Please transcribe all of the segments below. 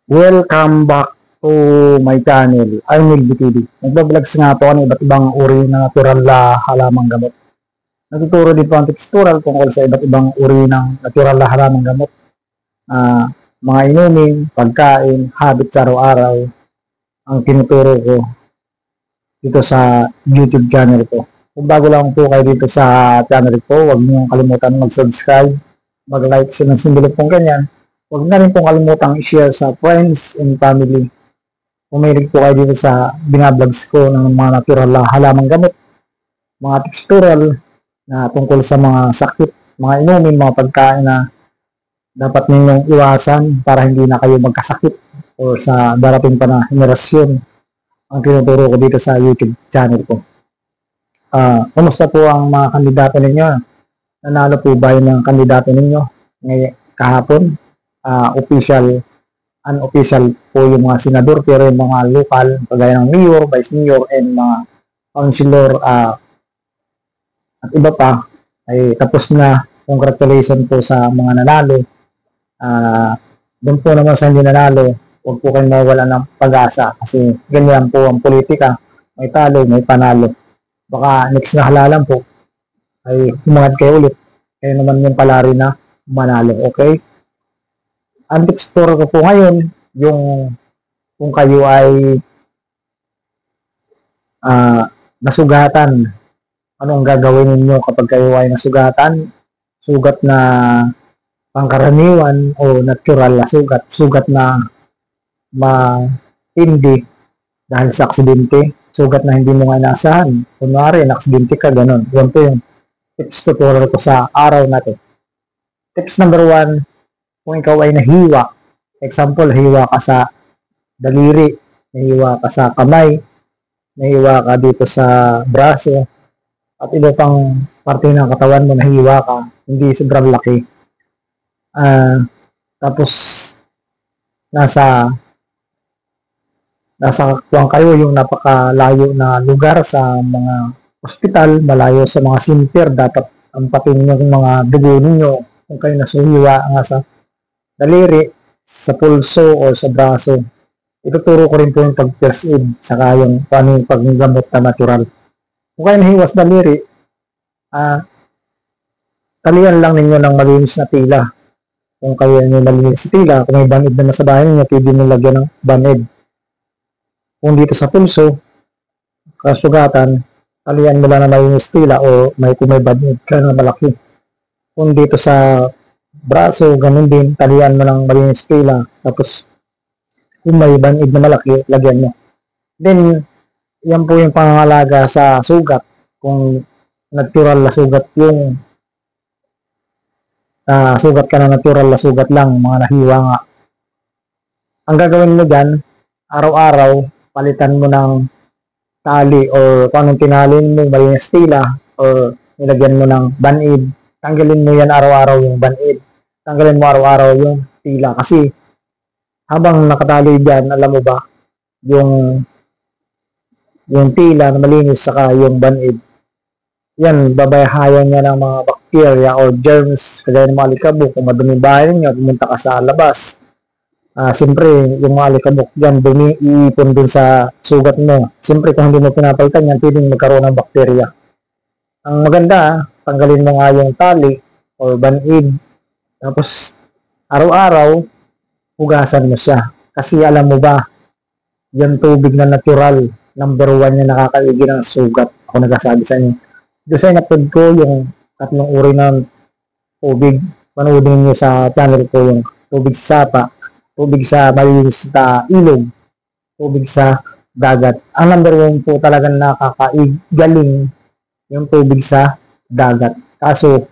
Welcome back to my channel, I'm Will BTV. Nagbablog nga po ng iba't ibang uri ng natural na halamang gamot. Nagtuturo din po ang tips tutorial tungkol sa iba't ibang uri ng natural na halamang gamot. Mga inumin, pagkain, habit sa araw-araw ang tinuturo ko dito sa YouTube channel ko. Kung bago lang po kayo dito sa channel ko, huwag niyo kalimutan mag-subscribe, mag-like sa simbolo pong ganyan. Huwag na rin pong kalimutang i-share sa friends and family. Pumilig po kayo dito sa binablogs ko ng mga natural na halamang gamot, mga tips tutorial na tungkol sa mga sakit, mga inumin, mga pagkain na dapat ninyong iwasan para hindi na kayo magkasakit o sa darating pa na henerasyon ang tinuturo ko dito sa YouTube channel ko. Kumusta po ang mga kandidato ninyo? Nanalo po ba yung mga kandidato ninyo ngayon kahapon? Official, unofficial po yung mga senador, pero yung mga local, kagaya ng mayor, vice mayor, and mga councilor at iba pa, ay tapos na. Congratulations po sa mga nanalo. Doon po naman sa hindi nanalo, huwag po kayong mawala ng pag-asa kasi ganyan po ang politika, may talo, may panalo. Baka next na halalan po ay humangad kayo ulit, kayo naman yung palari na manalo. Okay? Ang tips tutorial ko po ngayon, yung kung kayo ay nasugatan, anong gagawin ninyo kapag kayo ay nasugatan? Sugat na pangkaraniwan o natural na sugat, sugat na matindi dahil sa aksidente, sugat na hindi mo nga inasahan. Kunwari, na-aksidente ka, ganun. Yan po yung tips tutorial ko sa araw na to. Tips number 1, kung ikaw ay nahiwa, example, nahiwa ka sa daliri, nahiwa ka sa kamay, nahiwa ka dito sa braso, at iba pang parte ng katawan mo nahiwa ka, hindi sobrang laki. Tapos, nasa kuwang kayo yung napakalayo na lugar sa mga ospital, malayo sa mga center, dapat ang pating yung mga dugo ninyo, kung kayo nasuhiwa nga sa daliri, sa pulso o sa braso. Ituturo ko rin po yung pag-first aid saka yung paano yung paggamot na natural. Kung kayo nahiwas daliri, talian lang ninyo ng malinis na tila. Kung kayo yung malinis na tila, kung may banid na nasa bahay ninyo, pwede nyo lagyan ng banid. Kung dito sa pulso, kasugatan, talian mo lang na malinis tila o kung may banid ka na malaki. Kung dito sa braso, ganun din, talian mo ng malinis tila, tapos kung may banid na malaki, lagyan mo. Then, yan po yung pangangalaga sa sugat. Kung natural na sugat yung sugat ka na natural na sugat lang, mga nahiwa nga. Ang gagawin mo dyan, araw-araw, palitan mo ng tali o kung anong tinalin mo, malinis tila o nilagyan mo ng banid. Tanggalin mo yan araw-araw yung banid. Tanggalin mo araw-araw yung tila. Kasi habang nakatali dyan, alam mo ba, yung tila na malinis saka yung banid, yan, babayahayan niya ng mga bacteria o germs, kagaya ng mga alikabok. Kung madumi bahay niya, pumunta ka sa labas. Siyempre, yung mga alikabok dyan, iipon dun sa sugat mo. Siyempre, kung hindi mo pinapalitan yan, pwedeng magkaroon ng bacteria. Ang maganda, tanggalin mo nga yung tali o banid. Tapos, araw-araw, hugasan mo siya. Kasi alam mo ba, yung tubig na natural, number 1 yung nakakaigi ng sugat. Ako nagsasabi sa inyo. Doon sa inapod ko yung 3 uri ng tubig. Panoodin niyo sa channel ko yung tubig sa sapa, tubig sa malinis na ilog, tubig sa dagat. Ang number 1 po talagang nakakaigaling yung tubig sa dagat. Kaso,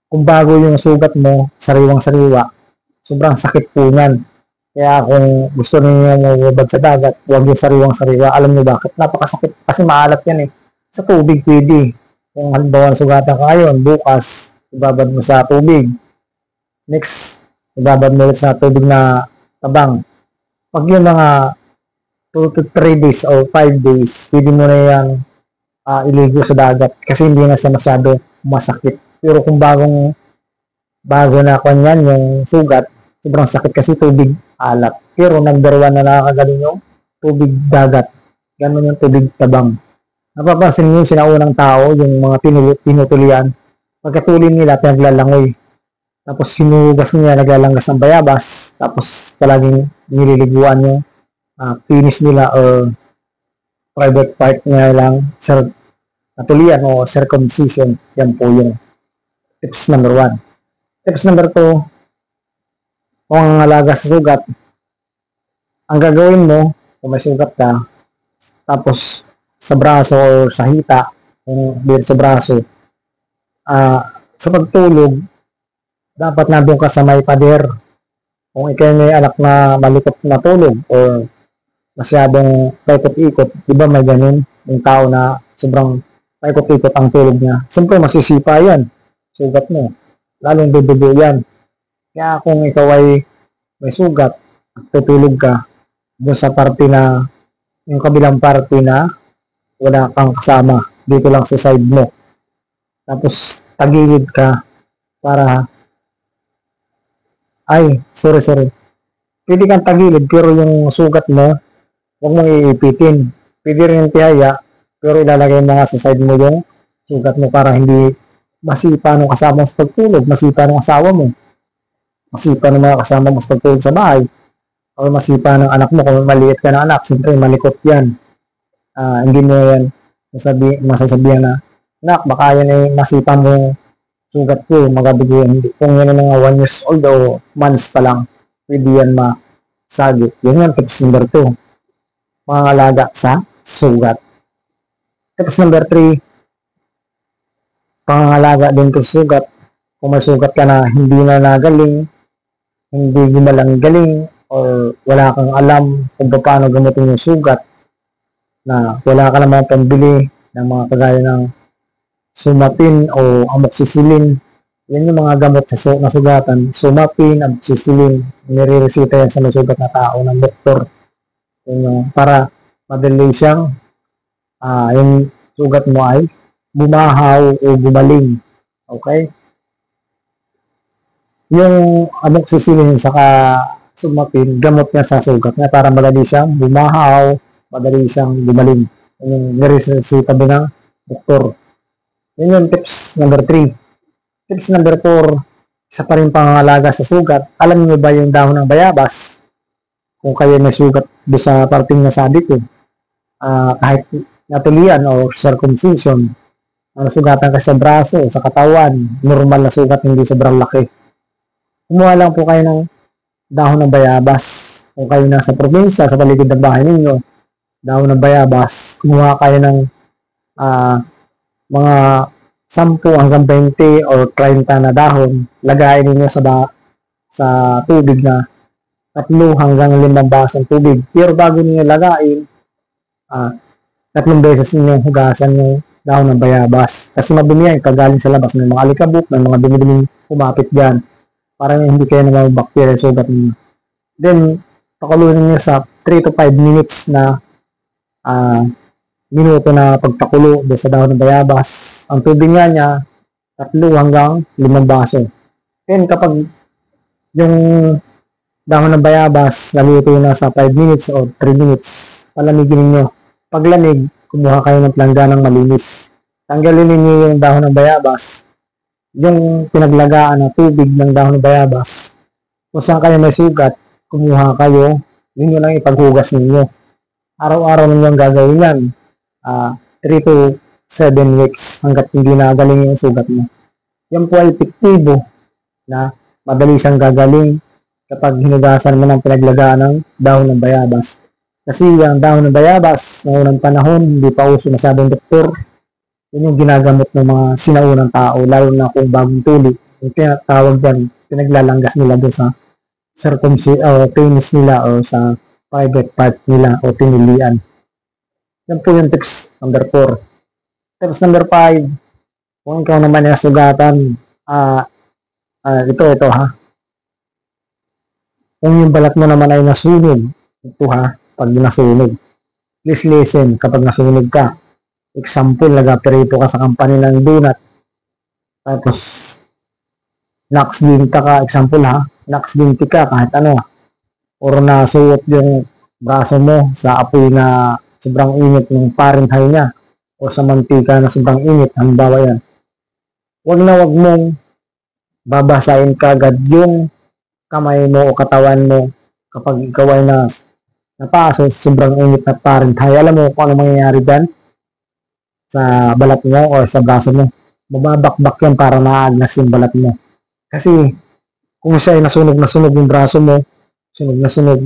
kung bago yung sugat mo, sariwang-sariwa, sobrang sakit po niyan. Kaya kung gusto niyo mababad sa dagat, huwag yung sariwang-sariwa. Alam niyo bakit? Napakasakit kasi maalat yan eh. Sa tubig pwede. Kung halimbawa sugatan ka ngayon, bukas, ibabad mo sa tubig. Next, ibabad mo sa tubig na tabang. Pag yung mga 2 to 3 days or 5 days, pwede mo na yan iligo sa dagat kasi hindi na siya masyado masakit. Pero kung bago na kanyan yung sugat, sobrang sakit kasi tubig alat. Pero number 1 na nakakagaling yung tubig dagat. Ganun yung tubig tabang. Napapansin niyo yung sinaunang tao, yung mga tinutulian, pagkatuli nila, pinaglalangoy. Tapos sinugas niya, naglalanggas ng bayabas. Tapos palaging nililiguan yung penis nila o private part niya lang sa katulian o circumcision. Yan po yung tips number 1. Tips number 2, kung ang alaga sa sugat, ang gagawin mo, kung may sugat ka, tapos sa braso o sa hita, kung dito sa braso, sa pagtulog, dapat nandun ka sa may pader. Kung ikaw may anak na malikot na tulog o masyadong paikot-ikot, di ba may ganun yung tao na sobrang paikot-ikot ang tulog niya. Siyempre masisipa yan, sugat mo, lalong dudugo yan. Kaya kung ikaw ay may sugat at tutulog ka doon sa parte na, yung kabilang parte na wala kang kasama, dito lang sa side mo, tapos tagilid ka para sorry, pwede kang tagilid pero yung sugat mo huwag mong iipitin. Pwede rin yung tihaya pero ilalagay mo nga sa side mo yung sugat mo para hindi masipa ng kasama mo sa pagtulog, masipa ng asawa mo, masipa ng mga kasama mo sa pagtulog sa bahay, o masipa ng anak mo kung maliit ka na anak. Siyempre malikot yan. Hindi mo yan masasabihan na, nak, baka yan ay masipa mo yung sugat ko, magadugo yan. Kung yan ay mga 1 years old o months pa lang, pwede yan masagi. Yan yung tips number 2, pangalaga sa sugat. Tips number 3, pangalaga din sa sugat. Kung may sugat ka na hindi na nagaling, hindi gumalang galing, o wala kang alam kung paano gamutin yung sugat, na wala ka namang pambili ng mga kagaya ng Sumapin o amoxicillin. Yan yung mga gamot sa nasugatan. Sumapin, amoxicillin, nire-resita yan sa nasugat na tao ng doktor. Yung, para madali siyang yung sugat mo ay bumahaw o gumaling. Okay? Yung amoxicillin saka Sumapin, gamot niya sa sugat niya para madali siyang bumahaw, madali siyang gumaling. Yung nire-resita din ng doktor. Yun yung tips number 3. Tips number 4, isa pa rin pangangalaga sa sugat. Alam niyo ba yung dahon ng bayabas? Kung kayo may sugat doon sa parting nasabi ko, kahit natulian o circumcision, nasugatan ka sa braso, sa katawan, normal na sugat, hindi sobrang laki. Kumuha lang po kayo ng dahon ng bayabas. Kung kayo nasa probinsya, sa paligid ng bahay ninyo, dahon ng bayabas, kumuha kayo ng mga 10 hanggang 20 o 30 na dahon, lagayin niyo sa tubig na 3 hanggang 5 basong tubig. Pero bago niyo lagayin, 3 beses niyo hugasan yung dahon ng bayabas. Kasi madumi yan, kagaling sa labas, may mga alikabok, may mga dumi-duming kumapit dyan, para hindi kayo ng bacteria sugat niyo. Then, pakuluin niyo sa 3 to 5 minutes na minuto na pagpakulo doon sa dahon ng bayabas. Ang tubig niya 3 hanggang 5 baso. Then kapag yung dahon ng bayabas naluto na sa 5 minutes o 3 minutes, palamigin niyo. Paglamig, kumuha kayo ng planggana ng malinis. Tanggalin niyo yung dahon ng bayabas, yung pinaglagaan na tubig ng dahon ng bayabas. Kung saan kayo may sugat, kumuha kayo, yun yung lang ipaghugas ninyo. Araw-araw ninyo ang gagawin yan. 3 to 7 weeks hanggat hindi nagaling yung sugat mo. Yan po ay epektibo na madali siyang gagaling kapag hinugasan mo ng pinaglagaan ng dahon ng bayabas. Kasi yung dahon ng bayabas, sa unang panahon, hindi pa uso masyadong doktor. Yun yung ginagamot ng mga sinaunang tao, lalo na kung bagong tuli. Yung tinatawag dyan, pinaglalanggas nila doon sa penis nila o sa private part nila o tinilian. Yan po yung tips number 4. Tips number 5, kung ikaw naman yung sugatan, ito ha. Kung yung balat mo naman ay nasunog, ito ha, pag nasunog, please listen kapag nasunog ka. Example, nag-operate ka sa company ng donut, tapos naaksidente ka, example ha, naaksidente ka kahit ano, or nasuot yung braso mo sa apoy na sobrang init ng Fahrenheit niya o sa mantika na sobrang init, halimbawa yan, wag na wag mong babasahin kagad yung kamay mo o katawan mo kapag ikaw ay napaso sobrang init na Fahrenheit. Alam mo kung ano mangyayari dyan sa balat mo o sa braso mo? Mababakbak yan para maagnas yung balat mo. Kasi kung siya ay nasunog na sunog yung braso mo, sunog na sunog,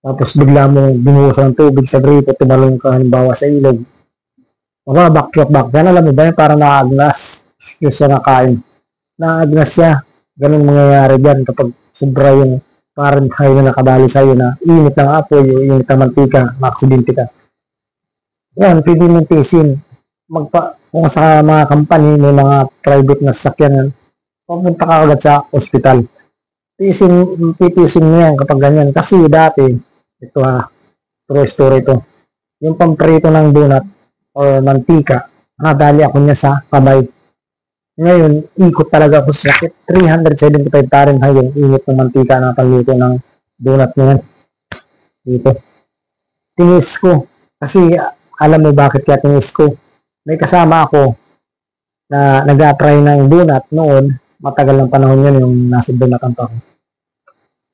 tapos bigla mo binuhusan ng tubig sa gripo, tumalong ka halimbawa sa ilog, mababakyat-bak yan. Alam mo ba yan? Para naagnas yung sa nakain. Naagnas siya. Ganun mangyayari dyan kapag sobra yung Fahrenheit na nakabali sa'yo na init ng apoy o init ng mantika, maaksidente ka. Yan, pwede mong tiisin. Kung sa mga company, may mga private na sasakyan, pupunta ka agad sa ospital. Titiisin mo yan kapag ganyan. Kasi dati, ito true story ito. Yung pamprito ng donut o mantika, nadali ako niya sa kamay. Ngayon, ikot talaga ako sa sakit. 375 Fahrenheit yung init ng mantika na paluto ng donut niyan. Dito. Tinis ko. Kasi alam mo bakit kaya tinis ko? May kasama ako na nag-try ng donut noon. Matagal ng panahon yun yung nasa donut pa ako.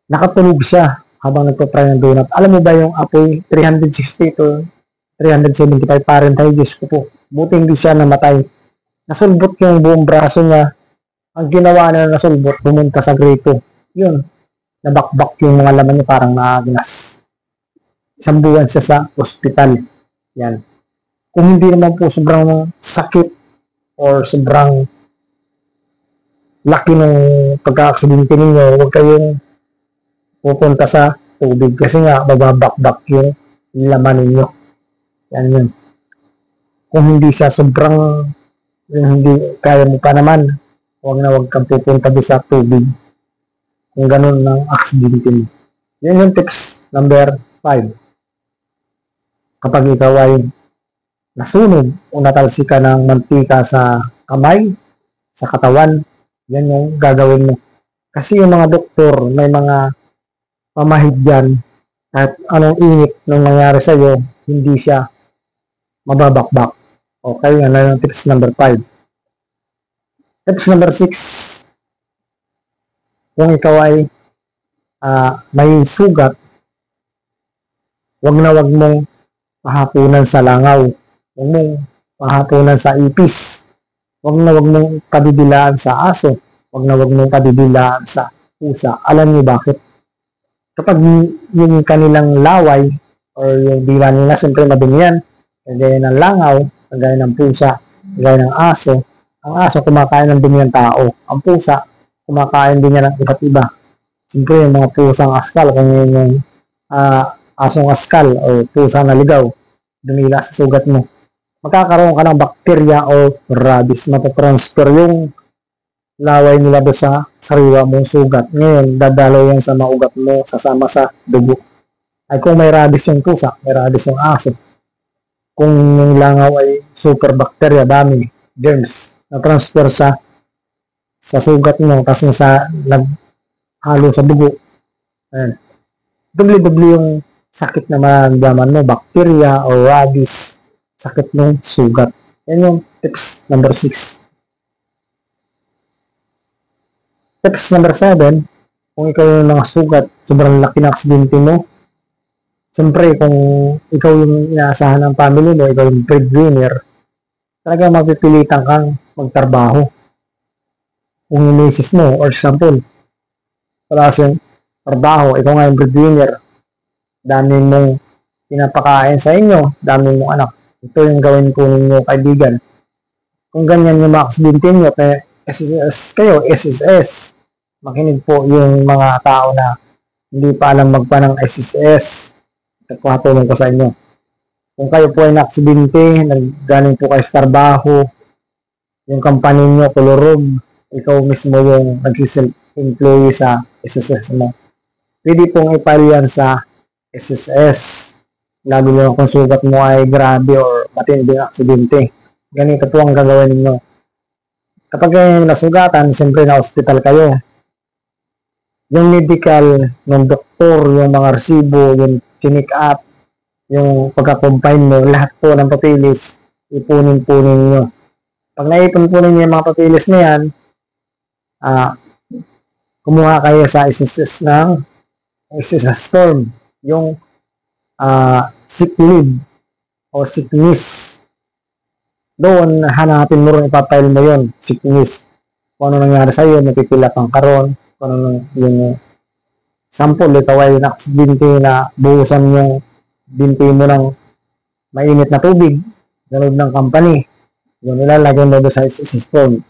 Nakatunog siya habang nagpa-try ng donut. Alam mo ba yung apoy 360 to 375 Fahrenheit? Diyos ko po. Buti hindi siya namatay. Nasulbot yung buong braso niya. Ang ginawa na nasulbot, pumunta sa gripo. Yun. Nabakbak yung mga laman niya, parang naagnas. Isang buwan siya sa ospital. Yan. Kung hindi naman po sobrang sakit or sobrang laki ng pagka-aksidente ninyo, huwag kayong pupunta sa tubig kasi nga mababakbak yung laman ninyo. Yan yun. Kung hindi siya sobrang hindi kaya mo pa naman, huwag kang pupunta sa tubig. Kung ganun ng aksidente mo. Yan yung tips number 5. Kapag ikaw ay nasunog o natalsi ka ng mantika sa kamay, sa katawan, yan yung gagawin mo. Kasi yung mga doktor, may mga pamahid dyan, at anong init nung nangyari sa'yo, hindi siya mababakbak. Okay, yan na yung tips number 5. Tips number 6, kung ikaw ay may sugat, wag mong pahapunan sa langaw. Wag mong pahapunan sa ipis. Wag mong pabibilaan sa aso. Wag mong pabibilaan sa pusa. Alam niyo bakit? Kapag yung kanilang laway or yung dila nila, siyempre madumi yan. Kagaya ng langaw, kagaya ng pusa, kagaya ng aso. Ang aso kumakain ng dumi ng tao. Ang pusa, kumakain din niya ng iba't iba. Siyempre, yung mga pusang askal, kung yung asong askal o pusang naligaw, dumila sa sugat mo, magkakaroon ka ng bakterya o rabies. Matatransfer yung laway nila doon sa sariwa mong sugat. Ngayon, dadalo yan sa mga ugat mo, sasama sa dugo. Ay kung may rabies yung pusa, may rabies yung aso. Kung yung langaw ay super bacteria, dami, germs, na-transfer sa sugat mo kasi naghalo sa dugo. Ayan. Dubli-dubli yung sakit na maramdaman mo, bacteria o rabies, sakit ng sugat. Yan yung tips number 6. Tips number 7, kung ikaw yung nakasugat, sobrang laki na aksidente mo, siyempre kung ikaw yung inaasahan ng family mo, ikaw yung breadwinner, talaga mapipilitan kang magtrabaho. Kung yung misis mo, or example, wala siyang trabaho, ikaw nga yung breadwinner, dami mong pinapakain sa inyo, dami mong anak, ito yung gawin po ninyo kaibigan. Kung ganyan yung ma-aksidente nyo, SSS, makinig po yung mga tao na hindi pa alam magpa ng SSS, nagpatulong ko sa inyo. Kung kayo po ay na-aksidente, galing po kayo sa trabaho, yung company nyo, kulurog, ikaw mismo yung nagsiself-employee sa SSS mo. Pwede pong ipali yan sa SSS. Lalo nyo kung sugat mo ay grabe or matinding aksidente. Ganito po ang gagawin ninyo. Kapag nasugatan, siyempre na hospital kayo. yung medical ng doktor, yung mga resibo, yung chinik up, yung pagka-combine mo, lahat po ng papilis, ipunin-punin nyo. Pag naipon-punin nyo yung mga papilis na yan, kumuha kayo sa SSS ng SSS form, yung sick leave o sickness. Doon, hanapin mo rin, ipapile mo yun, sickness. Kung ano nangyari sa'yo, napipila kang karon, kung ano yung sample, ikaw ay naksidente na buhusan yung binti mo ng mainit na tubig sa loob ng company. Yung nilalagay mo doon sa system.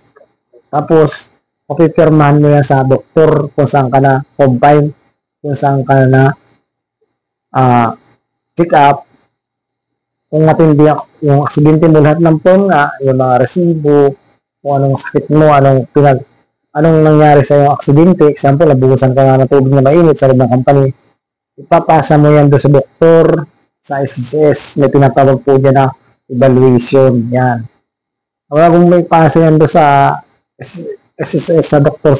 Tapos, papipirmahan mo yan sa doktor kung saan ka na combine, kung saan ka na check up, kung matindi yung aksidente mo, lahat ng form nga, yung mga resibo, kung anong sakit mo, anong nangyari sa yung aksidente, example, nabuhusan ka nga ng tubig na mainit sa loob ng company, ipapasa mo yan doon sa doktor, sa SSS, may tinatawag po dyan na evaluation, yan. Wala kung may pasa yan doon sa SSS, sa doktor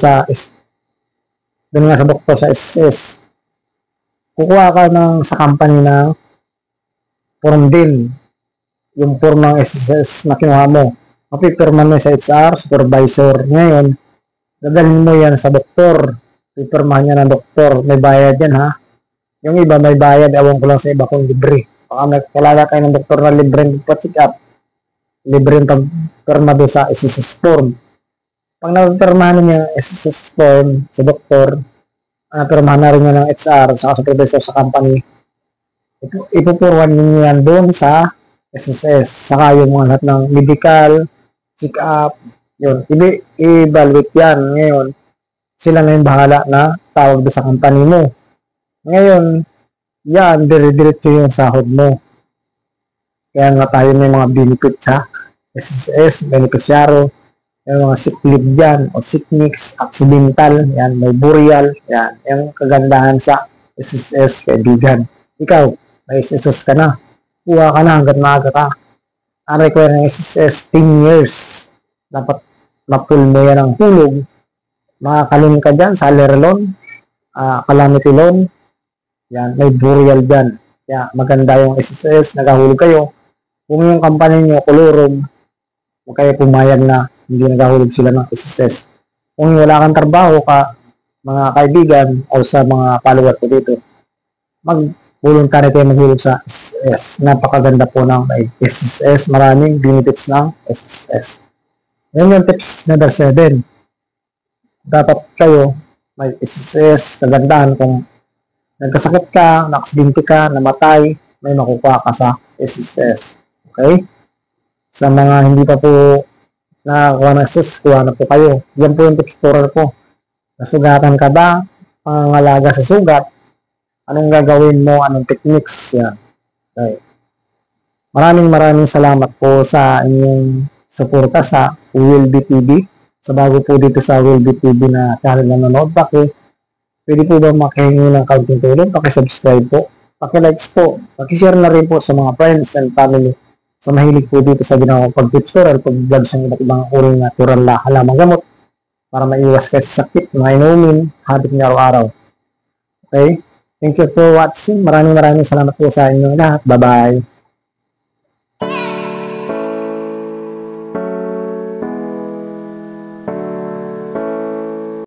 doon nga sa doktor sa SSS, kukuha ka sa company ng form din, yung form ng SSS na kinuha mo, mapipirman mo sa HR, supervisor, ngayon, dadalhin mo yan sa doktor, pipirmahan niya ng doktor, may bayad yan ha. Yung iba may bayad, ewan ko lang sa iba kung libre. Baka nagkalala kayo ng doktor na libre ng check up, libre yung pagpirma doon sa SSS form. Pag napipirmahan niya yung SSS form sa doktor, napirmahan na rin niya ng HR, sa supervisor sa company, ipupurwan niyo yan doon sa SSS, saka yung mga lahat ng medical, check up, yun, i-evaluate yan. Ngayon, sila na yung bahala na tawag doon sa company mo. Ngayon, yan, dire-diretso yung sahod mo. Kaya nga tayo may mga benefits sa SSS, beneficiary, may mga sick leave dyan, o sickness, accidental, yan, may burial, yan, yung kagandahan sa SSS, kaibigan. Ikaw, may SSS ka na, kuha ka na hanggat maaga ka. Ang require ng SSS, 10 years. Dapat ma-pull mo yan ang hulog. Makakalun ka dyan, salary loan, calamity loan, yan, may burial dyan. Kaya maganda yung SSS, nagahulog kayo. Kung yung company nyo, kulurum, huwag kayo pumayag na hindi nagahulog sila ng SSS. Kung wala kang trabaho ka, mga kaibigan, o sa mga follower ko dito, mag-voluntary kayo maghulog sa SSS. Napakaganda po ng SSS. Maraming benefits ng SSS. Yan yung tips number 7. Dapat kayo may SSS. Kagandahan kung nagkasakit ka, na-aksidente ka, namatay, may makukuha ka sa SSS. Okay? Sa mga hindi pa po nakakuha ng SSS, kuha na po kayo. Yan po yung tips tutorial ko. Nasugatan ka ba? Pangangalaga sa sugat? Anong gagawin mo? Anong techniques? Yan. Okay. Maraming salamat po sa inyong suporta sa Will Be TV. Sa bago po dito sa Will Be TV na channel na nanonood, pwede po ba makihingi ng kaunting tulong? Paki-subscribe po, paki-likes po, paki-share na rin po sa mga friends and family sa mahilig po dito sa ginawang pag-tutorial, pag-vlog sa iba't ibang uri ng natural na halamang gamot para maiwas kayo sa sakit, mga inumin, habit niyo araw-araw. Okay? Thank you for watching. Maraming salamat po sa inyong lahat. Bye-bye.